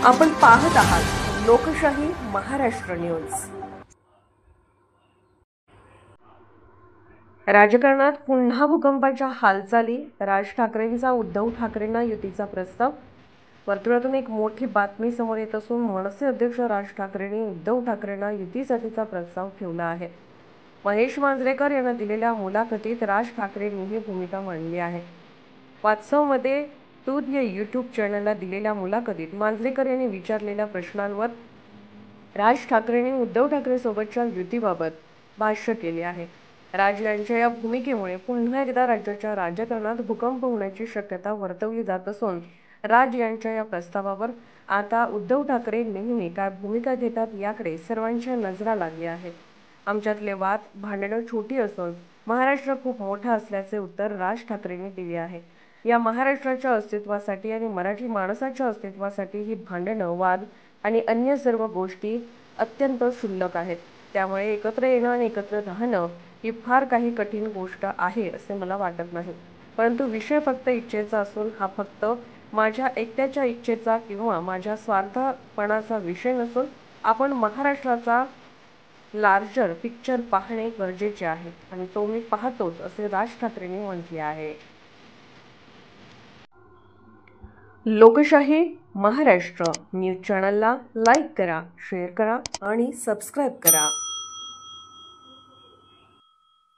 आपण पाहत आहात लोकशाही महाराष्ट्र न्यूज। राजकारणात पुन्हा भूकंपाच्या हालचाली। राज ठाकरेंचा उद्धव ठाकरेंना युतीचा प्रस्ताव। वर्तुळातून एक मोठी बातमी समोर येत असून मनसे अध्यक्ष राज ठाकरेंनी उद्धव ठाकरेंना युतीसाठीचा प्रस्ताव ठेवला आहे। महेश मांजरेकर यांना दिलेल्या मुलाखतीत राज ठाकरेंनी ही भूमिका मांडली आहे। वास्तवमध्ये तूद या यूट्यूब चॅनलला दिलेल्या मुलाखतीत मांजरेकर यांनी विचारलेल्या प्रश्नांवर राज ठाकरेंनी उद्धव ठाकरे सोबतच्या युतीबाबत भाष्य केले आहे। राज यांच्या या भूमिकेमुळे पुन्हा एकदा राज्याच्या राजकारणात भूकंप होण्याची शक्यता वर्तवली जात असून राज यांच्या या प्रस्तावावर आता उद्धव ठाकरे नेहमी काय भूमिका घेतात याकडे सर्वांच्या नजरा लागल्या आहेत। आमच्यातले वाद भांडणं छोटी असून महाराष्ट्र खूप मोठा असल्याचे उत्तर राज ठाकरेंनी दिले आहे। या महाराष्ट्राच्या अस्तित्वासाठी आणि मराठी माणसाच्या अस्तित्वासाठी ही भांडणं, वाद आणि अन्य सर्व गोष्टी अत्यंत क्षुल्लक आहेत। त्यामुळे एकत्र येणं आणि एकत्र राहणं ही फार काही कठीण गोष्ट आहे असे मला वाटत नाही। परंतु विषय फक्त इच्छेचा असून हा फक्त माझ्या एकट्याच्या इच्छेचा किंवा माझ्या स्वार्थपणाचा विषय नसून आपण महाराष्ट्राचा लार्जर पिक्चर पाहणे गरजेचे आहे आणि तो मी पाहतोच असे राज ठाकरेंनी म्हटले आहे। लोकशाही महाराष्ट्र न्यूज चॅनलला लाईक करा, शेअर करा आणि सबस्क्राईब करा।